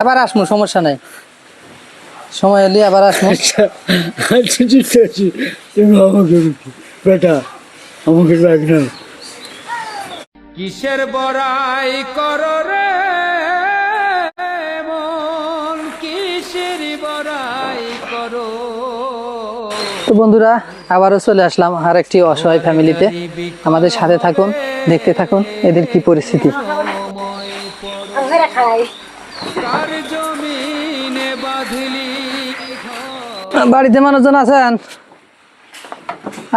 আবার আসমু, সমস্যা নাই, সময় হলে আবার আসমু। তুমি আমাকে বেটা আমাকে রাখ না। কিসের বড়াই করো রে মন, কিসের বড়াই করো। তো বন্ধুরা, আবারও চলে আসলাম আর একটি অসহায় ফ্যামিলিতে। আমাদের সাথে থাকুন, দেখতে থাকুন এদের কি পরিস্থিতি। কার জমিনে বাঁধলি বাড়িতে মানুষজন আছেন?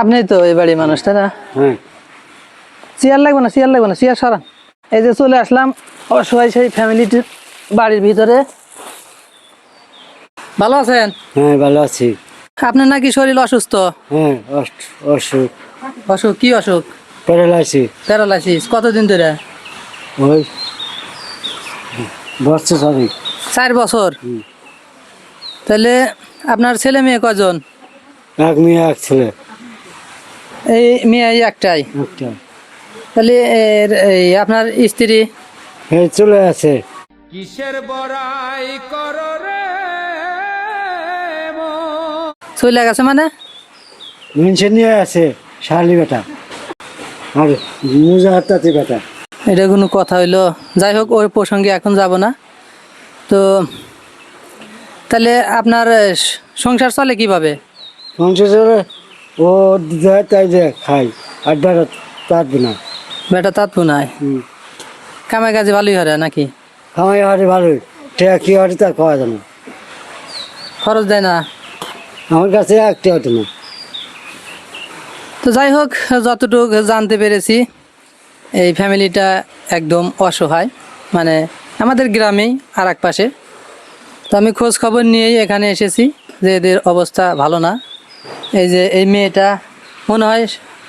আপনি তো এই বাড়ির মানুষ, তাই না? হ্যাঁ চেয়ার লাগবে না, চেয়ার লাগবে না, চেয়ার সারা। এই যে চলে আসলাম অসহায় সেই ফ্যামিলিটির বাড়ির ভিতরে। ভালো আছেন? হ্যাঁ ভালো আছি। আপনার নাকি শরীর অসুস্থ? হ্যাঁ অসুখ অসুখ? কি অসুখ? প্যারালাইসিস। প্যারালাইসিস? কতদিন ধরে? ওই বছর সরি 4 বছর? তাহলে আপনার ছেলে মেয়ে কজন? এক মেয়ে এক ছেলে। এই মেয়ে একটাই? একটা তাহলে এই আপনার স্ত্রী? এই চলে আছে। কিসের বড়াই করো রে মন। চলে গেছে মানে? মেনশন নিয়ে আছে শালি বেটা আর মুজাহাতি বেটা। এটা কোনো কথা হইলো? যাই হোক, ওই প্রসঙ্গে এখন যাব না। তো তাহলে আপনার সংসার চলে কিভাবে? সংসারে ও দেয় তাই যে খাই আর বেটা তাঁতবে না। বেটা তাঁতবো নাই? কামাই কাজে ভালোই হয় নাকি? খামাই হাটে ভালোই টেয়া কি হাটে তা খাওয়া যায় না। খরচ দেয় না? আমার কাছে একটা হতো না। তো যাই হোক, যতটুকু জানতে পেরেছি এই ফ্যামিলিটা একদম অসহায়, মানে আমাদের গ্রামেই আর এক পাশে। তো আমি খোঁজ খবর নিয়েই এখানে এসেছি যে এদের অবস্থা ভালো না। এই যে এই মেয়েটা মনে হয়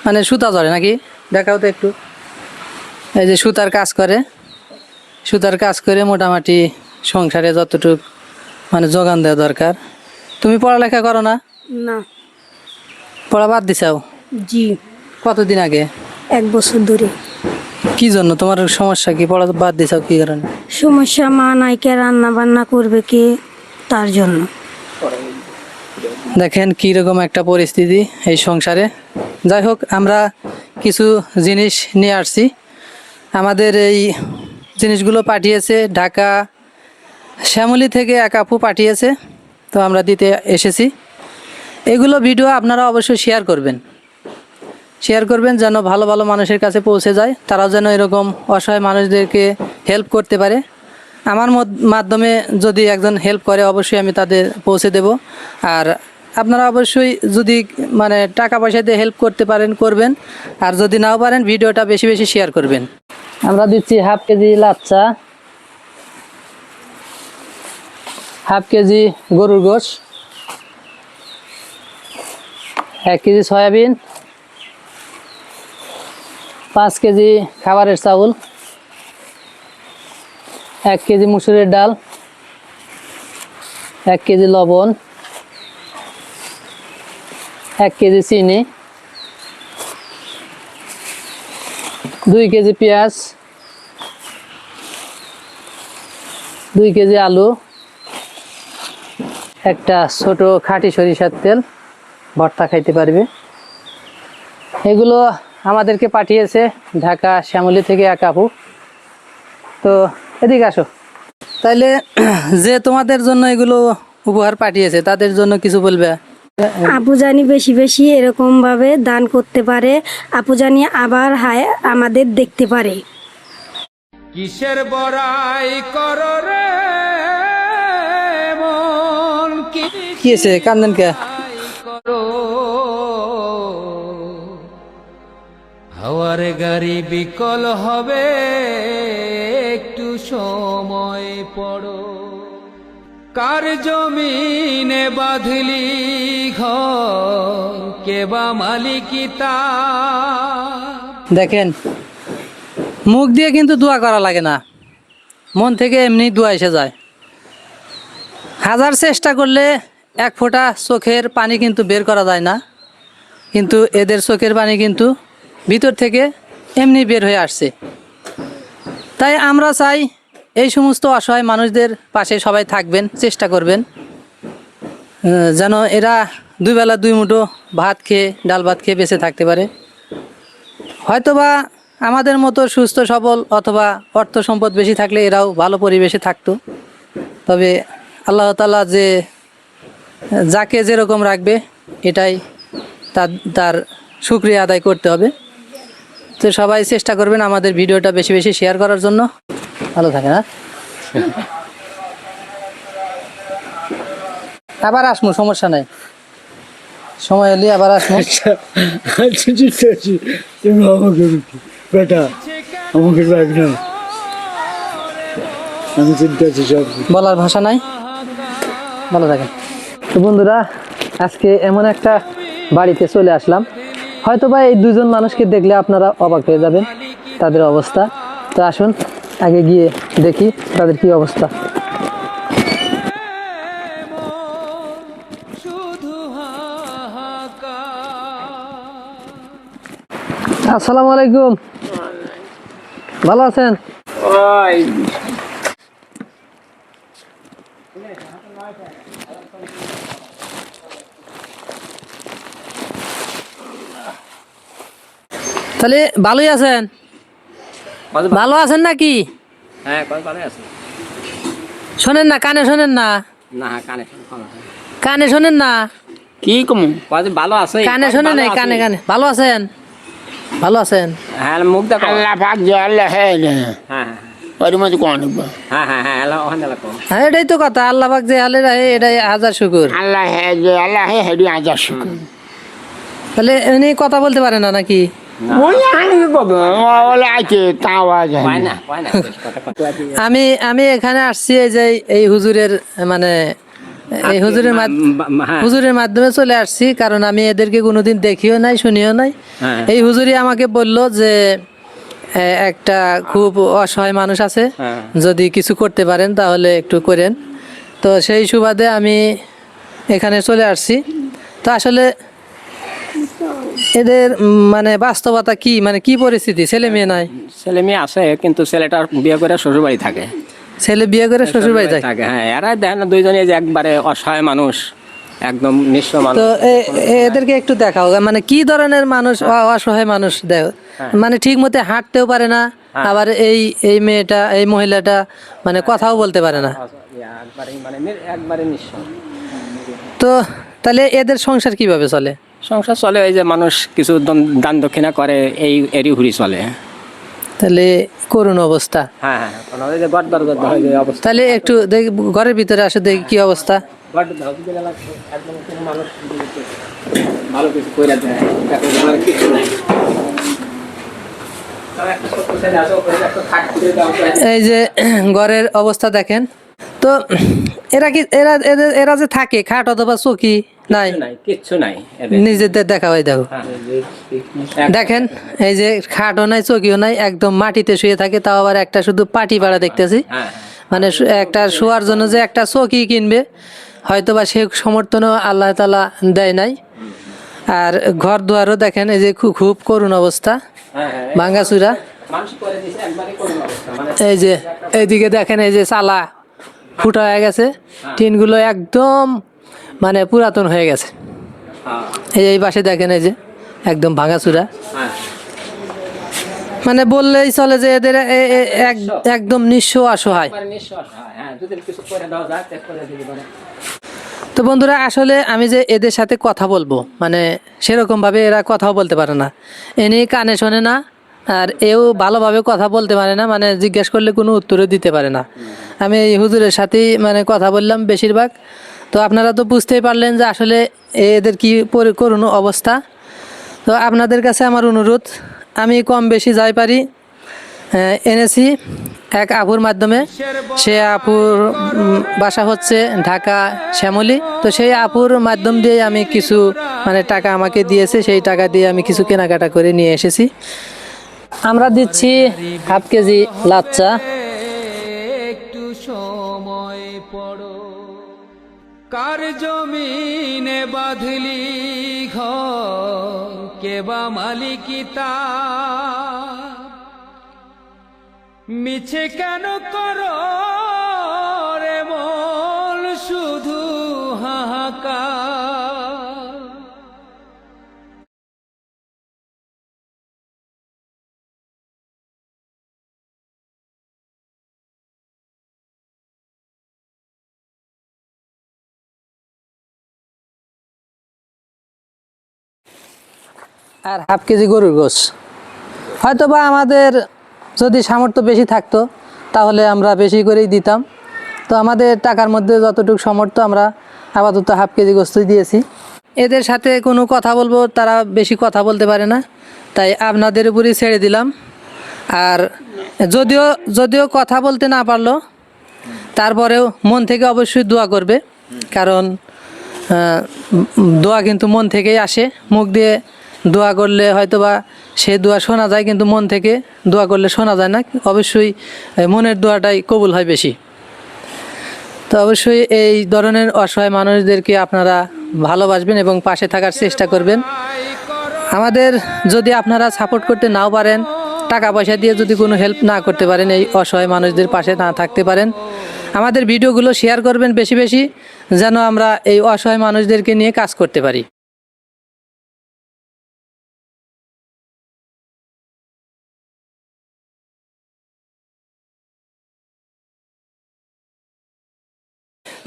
মানে সুতা ধরে নাকি, দেখাও তো একটু। এই যে সুতার কাজ করে, সুতার কাজ করে মোটামুটি সংসারে যতটুকু মানে যোগান দেওয়া দরকার। তুমি পড়ালেখা করো না? না। পড়া বাদ দিছাও? জি, কতদিন আগে? 1 বছর ধরে। কি জন্য? তোমার সমস্যা কি? পড়া বাদ দিছাও কি কারণে? সমস্যা, মা নাইকে, রান্না বান্না করবে কে, তার জন্য। দেখেন কীরকম একটা পরিস্থিতি এই সংসারে। যাই হোক, আমরা কিছু জিনিস নিয়ে আসছি। আমাদের এই জিনিসগুলো পাঠিয়েছে ঢাকা শ্যামলী থেকে এক আপু পাঠিয়েছে, তো আমরা দিতে এসেছি। এগুলো ভিডিও আপনারা অবশ্যই শেয়ার করবেন, শেয়ার করবেন যেন ভালো ভালো মানুষের কাছে পৌঁছে যায়, তারাও যেন এরকম অসহায় মানুষদেরকে হেল্প করতে পারে। আমার মাধ্যমে যদি একজন হেল্প করে অবশ্যই আমি তাদের পৌঁছে দেব। আর আপনারা অবশ্যই যদি মানে টাকা পয়সা দিয়ে হেল্প করতে পারেন করবেন, আর যদি নাও পারেন ভিডিওটা বেশি বেশি শেয়ার করবেন। আমরা দিচ্ছি হাফ কেজি লাচ্চা, হাফ কেজি গরুর গোশ, 1 কেজি সয়াবিন, 5 কেজি খাবারের চাউল, 1 কেজি মুসুরের ডাল, 1 কেজি লবণ, 1 কেজি চিনি, 2 কেজি পেঁয়াজ, 2 কেজি আলু, একটা ছোট খাঁটি সরিষার তেল, ভর্তা খাইতে পারবে। এগুলো আমাদেরকে পাঠিয়েছে ঢাকা শ্যামলী থেকে এক আপু। তো এদিকে আসো। তাইলে যে তোমাদের জন্য এগুলো উপহার পাঠিয়েছে তাদের জন্য কিছু বলবে? আপু জানি বেশি বেশি এরকম ভাবে দান করতে পারে, আপু জানি আবার আমাদের দেখতে পারে। কিসের বড়াই করো রে মন, কি আছে কান্দেন কে? করো। হাওয়ার গাড়ি বিকল হবে, একটু সময় পড়ো। কার জমিনে বাঁধলি ঘর, কে বা মালিকিতা। দেখেন, মুখ দিয়ে কিন্তু দোয়া করা লাগে না, মন থেকে এমনি দোয়া এসে যায়। হাজার চেষ্টা করলে 1 ফোঁটা চোখের পানি কিন্তু বের করা যায় না, কিন্তু এদের চোখের পানি কিন্তু ভিতর থেকে এমনি বের হয়ে আসছে। তাই আমরা চাই এই সমস্ত অসহায় মানুষদের পাশে সবাই থাকবেন, চেষ্টা করবেন যেন এরা দুই বেলা দুই মুঠো ভাত খেয়ে ডাল ভাত খেয়ে বেঁচে থাকতে পারে। হয়তোবা আমাদের মতো সুস্থ সবল অথবা অর্থ সম্পদ বেশি থাকলে এরাও ভালো পরিবেশে থাকতো। তবে আল্লাহ তাআলা যে যাকে যেরকম রাখবে এটাই তার শুকরিয়া আদায় করতে হবে। তো সবাই চেষ্টা করবেন আমাদের ভিডিওটা বেশি বেশি শেয়ার করার জন্য। ভালো থাকে না, আবার আসমু, সমস্যা নাই, সময় এলে আবার আসমু। আচ্ছা চিন্তা আছি, তুমি আমাকে বেটা আমাকে রাখ না, আমি চিন্তা আছি সব। বলার ভাষা নাই, ভালো থাকেন। তো বন্ধুরা, আজকে এমন একটা বাড়িতে চলে আসলাম, হয়তোবা এই দুজন মানুষকে দেখলে আপনারা অবাক হয়ে যাবেন তাদের অবস্থা। তো আসুন আগে গিয়ে দেখি তাদের কি অবস্থা। আসসালামু আলাইকুম, ভালো আছেন? তাহলে ভালোই আছেন? ভালো আছেন নাকি? হ্যাঁ ভালো আছে। শোনেন না, কানে শোনেন না? না কানে শোনেন না? কি কম ভালো আছে, কানে শোনেন নাই? কানে কানে ভালো আছেন? ভালো আছেন? হ্যাঁ মুখ দেখো। আল্লাহ পাক যে আল্লাহ হ্যাঁ হ্যাঁ ওর মধ্যে কোন হ্যাঁ হ্যাঁ হ্যাঁ ওখানে দেখো। হ্যাঁ, এটাই তো কথা, আল্লাহ পাক যে হালে রাহে এটাই হাজার শুকুর। আল্লাহ হ্যাঁ যে আল্লাহ হ্যাঁ হেডি আজার শুকুর। তাহলে উনি কথা বলতে পারে না নাকি? ওই আনি কবে ওলা আছে তাও আজ পায় না আমি আমি এখানে আসছি এই যে এই হুজুরের মানে এই হুজুরের মাধ্যমে চলে আসছি, কারণ আমি এদেরকে কোনোদিন দেখিও নাই শুনিও নাই। হ্যাঁ। এই হুজুরই আমাকে বলল যে একটা খুব অসহায় মানুষ আছে, হ্যাঁ। যদি কিছু করতে পারেন তাহলে একটু করেন। তো সেই সুবাদে আমি এখানে চলে আসছি। তো আসলে এদের মানে বাস্তবতা কি, মানে কি পরিস্থিতি? ছেলে মেয়ে নাই? ছেলে মেয়ে আছে, কিন্তু ছেলেটা বিয়ে করে শ্বশুর বাড়ি থাকে। ছেলে বিয়ে করে শ্বশুর বাড়ি থাকে? হ্যাঁ, এরা দেখেন না দুইজনে যে একবারে অসহায় মানুষ, একদম নিঃস্ব মানুষ। তো এদেরকে একটু দেখাও, মানে কি ধরনের মানুষ, অসহায় মানুষ দেখো, মানে ঠিক মতো হাঁটতেও পারে না, আবার এই মেয়েটা, এই মহিলাটা মানে কথাও বলতে পারে না। একবারে নিঃস্ব। তো তাহলে এদের সংসার কিভাবে চলে? সংসার চলে ওই যে মানুষ কিছু দান দক্ষিণা করে, এরই হুড়ি চলে। তাহলে করুণ অবস্থা। হ্যাঁ হ্যাঁ, ওই যে গড় হয় যে অবস্থা। তাহলে একটু দেখি ঘরের ভিতরে আসে, দেখি কি অবস্থা। ভালো কিছু করে দেয়, কিছু নাই। এই যে ঘরের অবস্থা দেখেন। তো এরা যে থাকে খাট অথবা চৌকি নাই, কিচ্ছু নাই। নিজেদের দেখা হয়। দেখো দেখেন, এই যে খাটও নাই চৌকিও নাই, একদম মাটিতে শুয়ে থাকে, তাও আবার একটা শুধু পাটি পাড়া দেখতেছি। মানে একটা শোয়ার জন্য যে একটা চৌকি কিনবে, হয়তোবা সে সমর্থনও আল্লাহ তাআলা দেয় নাই। আর ঘর দুয়ারও দেখেন, এই যে খুব করুণ অবস্থা, ভাঙ্গাচুরা। এই যে এইদিকে দেখেন, এই যে চালা ফুটা হয়ে গেছে, টিনগুলো একদম মানে পুরাতন হয়ে গেছে। এই পাশে দেখেন, এই যে একদম ভাঙাচুরা। মানে বললেই চলে যে এদের একদম নিঃস্ব অসহায়। তো বন্ধুরা, আসলে আমি যে এদের সাথে কথা বলবো, মানে সেরকম ভাবে এরা কথাও বলতে পারে না, এনে কানে শোনে না, আর এও ভালোভাবে কথা বলতে পারে না, মানে জিজ্ঞেস করলে কোনো উত্তরও দিতে পারে না। আমি এই হুজুরের সাথেই মানে কথা বললাম বেশিরভাগ। তো আপনারা তো বুঝতেই পারলেন যে আসলে এদের কি করুণ অবস্থা। তো আপনাদের কাছে আমার অনুরোধ, আমি কম বেশি যাই পারি এনেছি এক আপুর মাধ্যমে। সে আপুর বাসা হচ্ছে ঢাকা শ্যামলী। তো সেই আপুর মাধ্যম দিয়ে আমি কিছু মানে টাকা আমাকে দিয়েছে, সেই টাকা দিয়ে আমি কিছু কেনাকাটা করে নিয়ে এসেছি। আমরা দিচ্ছি হাফ কেজি লাচ্চা। একটু সময় পড়ো, কার জমিনে বাঁধলি ঘর, কে বা মালিকি তার, মিছে কেন করো রে মন শুধু হাহাকার। আর হাফ কেজি গরুর গোশ, হয়তো বা আমাদের যদি সামর্থ্য বেশি থাকতো তাহলে আমরা বেশি করেই দিতাম। তো আমাদের টাকার মধ্যে যতটুকু সামর্থ্য আমরা আপাতত হাফ কেজি গোস্তই দিয়েছি। এদের সাথে কোনো কথা বলবো, তারা বেশি কথা বলতে পারে না, তাই আপনাদের উপরই ছেড়ে দিলাম। আর যদিও যদিও কথা বলতে না পারলো, তারপরেও মন থেকে অবশ্যই দোয়া করবে, কারণ দোয়া কিন্তু মন থেকেই আসে। মুখ দিয়ে দোয়া করলে হয়তো বা সে দোয়া শোনা যায়, কিন্তু মন থেকে দোয়া করলে শোনা যায় না। অবশ্যই মনের দোয়াটাই কবুল হয় বেশি। তো অবশ্যই এই ধরনের অসহায় মানুষদেরকে আপনারা ভালোবাসবেন এবং পাশে থাকার চেষ্টা করবেন। আমাদের যদি আপনারা সাপোর্ট করতে নাও পারেন, টাকা পয়সা দিয়ে যদি কোনো হেল্প না করতে পারেন, এই অসহায় মানুষদের পাশে না থাকতে পারেন, আমাদের ভিডিওগুলো শেয়ার করবেন বেশি বেশি, যেন আমরা এই অসহায় মানুষদেরকে নিয়ে কাজ করতে পারি।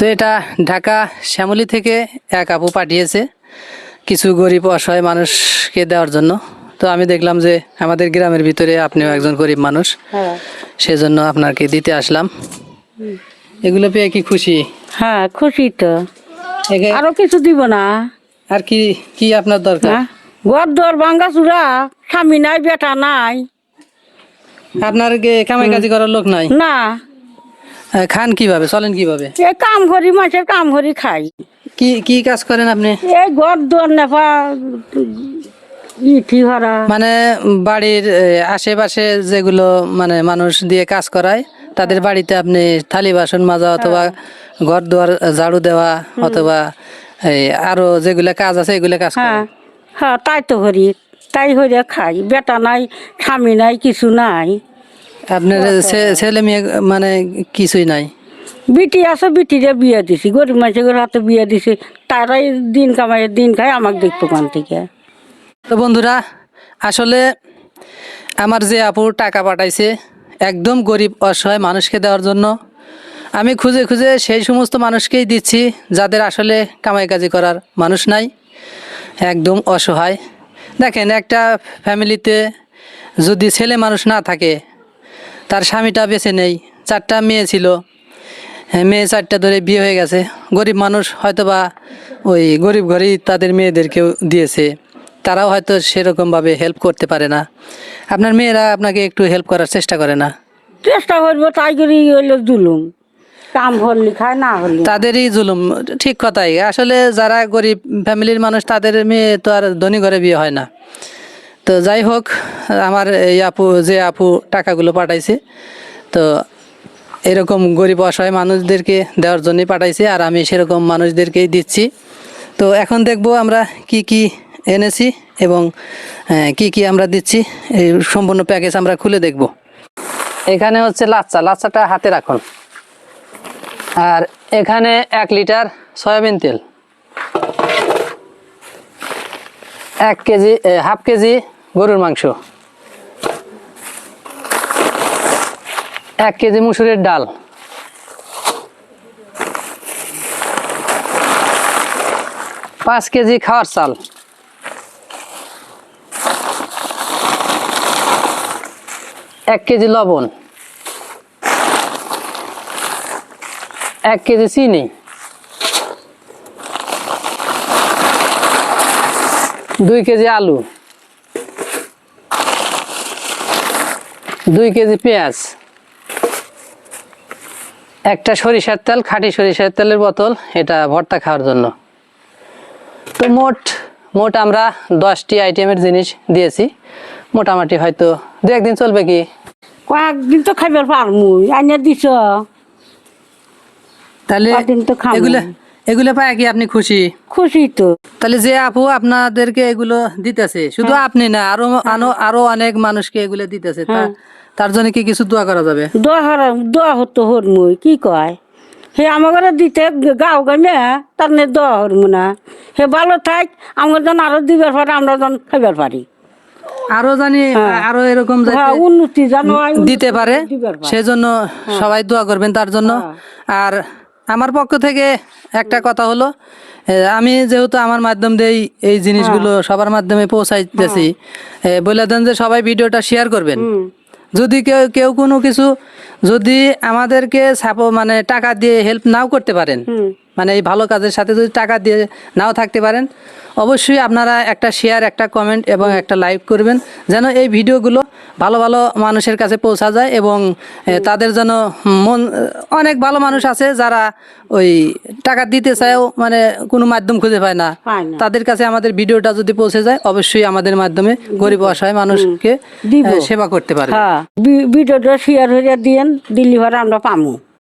তো এটা ঢাকা শ্যামলী থেকে এক আপু পাঠিয়েছে কিছু গরিব অসহায় মানুষকে দেওয়ার জন্য। তো আমি দেখলাম যে আমাদের গ্রামের ভিতরে আপনিও একজন গরিব মানুষ, সেজন্য আপনাকে দিতে আসলাম। এগুলো পেয়ে কি খুশি? হ্যাঁ খুশি তো। একে- আরো কিছু দিব না? আর কি কি আপনার দরকার? হ্যাঁ, ঘর দর ভাঙ্গা চুরা, স্বামী নাই বেটা নাই। আপনার কামাই কাজি করার লোক নাই? না, খান কিভাবে, চলেন কিভাবে? এই কাম করি, মাছের কাম করি খাই। কি কি কাজ করেন আপনি? এই ঘর দর নেপা ইটি ভরা। মানে বাড়ির আশেপাশে যেগুলো মানে মানুষ দিয়ে কাজ করায়, তাদের বাড়িতে আপনি থালি বাসন মাজা অথবা ঘর দুয়ার ঝাড়ু দেওয়া অথবা এই আরো যেগুলো কাজ আছে এগুলো কাজ হ্যাঁ করেন? হ্যাঁ, তাই তো করি, তাই হইয়া খাই। বেটা নাই, স্বামী নাই, কিছু নাই। আপনার ছেলে মেয়ে মানে কিছুই নাই? বিটি আছে, বিটিরে বিয়ে দিছি, গরিব মানুষের হাতে বিয়ে দিছি। তারাই দিন কামাই দিন খায়, আমাকে দেখতো কান থেকে। তো বন্ধুরা, আসলে আমার যে আপু টাকা পাঠাইছে একদম গরিব অসহায় মানুষকে দেওয়ার জন্য, আমি খুঁজে খুঁজে সেই সমস্ত মানুষকেই দিচ্ছি যাদের আসলে কামাই কাজি করার মানুষ নাই, একদম অসহায়। দেখেন, একটা ফ্যামিলিতে যদি ছেলে মানুষ না থাকে, তার স্বামীটা বেঁচে নেই, 4টা মেয়ে ছিল, মেয়ে 4টা ধরে বিয়ে হয়ে গেছে। গরিব মানুষ হয়তোবা ওই গরিব ঘরেই তাদের মেয়েদেরকেও দিয়েছে, তারাও হয়তো সেরকমভাবে হেল্প করতে পারে না। আপনার মেয়েরা আপনাকে একটু হেল্প করার চেষ্টা করে না? চেষ্টা করবো, তাই করি হইলো জুলুম। কাম হলি খায়, না হলি তাদেরই জুলুম। ঠিক কথাই। আসলে যারা গরিব ফ্যামিলির মানুষ, তাদের মেয়ে তো আর ধনী ঘরে বিয়ে হয় না। তো যাই হোক, আমার এই আপু যে আপু টাকাগুলো পাঠাইছে, তো এরকম গরিব অসহায় মানুষদেরকে দেওয়ার জন্যই পাঠাইছে, আর আমি সেরকম মানুষদেরকেই দিচ্ছি। তো এখন দেখব আমরা কি কি এনেছি এবং কি কি আমরা দিচ্ছি, এই সম্পূর্ণ প্যাকেজ আমরা খুলে দেখব। এখানে হচ্ছে লাচ্চা, লাচ্চাটা হাতে রাখুন। আর এখানে 1 লিটার সয়াবিন তেল, 1 কেজি হাফ কেজি গরুর মাংস, 1 কেজি মুসুরের ডাল, 5 কেজি খাওয়ার চাল, 1 কেজি লবণ, 1 কেজি চিনি, 2 কেজি আলু, 2 কেজি পেঁয়াজ, একটা সরিষার তেল, খাঁটি সরিষার তেলের বোতল, এটা ভর্তা খাওয়ার জন্য। তো মোট আমরা 10টি আইটেমের জিনিস দিয়েছি। মোটামুটি হয়তো 2-1 দিন চলবে। কি কয়েকদিন তো খাইবার পারমু, আইনা দিছ। তাহলে কদিন তো খাবো। এগুলো পায় কি আপনি খুশি? খুশি তো। তাহলে যে আপু আপনাদেরকে এগুলো দিতেছে, শুধু আপনি না, আরো অনেক মানুষকে এগুলো দিতেছে, তার জন্য কি কিছু দোয়া করা যাবে? দোয়া হতো হরমুই কি কয় হে আমার দিতে গাও গামে তার নে দোয়া হরমু না হে ভালো থাক আমার যেন আরো দিবার পারে আমরা যেন খাইবার পারি আরো জানি আরো এরকম যাতে হ্যাঁ উন্নতি যেন হয়, দিতে পারে দিবার পারে। সেজন্য সবাই দোয়া করবেন তার জন্য। আর আমার পক্ষ থেকে একটা কথা হলো, আমি যেহেতু আমার মাধ্যম দিয়ে এই জিনিসগুলো সবার মাধ্যমে পৌঁছাইতেছি, বলে দেন যে সবাই ভিডিওটা শেয়ার করবেন। যদি কেউ কেউ কোনো কিছু যদি আমাদেরকে মানে টাকা দিয়ে হেল্প নাও করতে পারেন, মানে এই ভালো কাজের সাথে যদি টাকা দিয়ে নাও থাকতে পারেন, অবশ্যই আপনারা একটা শেয়ার, একটা কমেন্ট এবং একটা লাইক করবেন, যেন এই ভিডিওগুলো ভালো ভালো মানুষের কাছে পৌঁছা যায় এবং তাদের যেন মন, অনেক ভালো মানুষ আছে যারা ওই টাকা দিতে চায়ও মানে কোনো মাধ্যম খুঁজে পায় না, পায় না। তাদের কাছে আমাদের ভিডিওটা যদি পৌঁছে যায়, অবশ্যই আমাদের মাধ্যমে গরিব অসহায় মানুষকে দিব। সেবা করতে পারে। হ্যাঁ ভিডিওটা শেয়ার হইয়া দিয়েন দিল্লি ভরে আমরা পামু।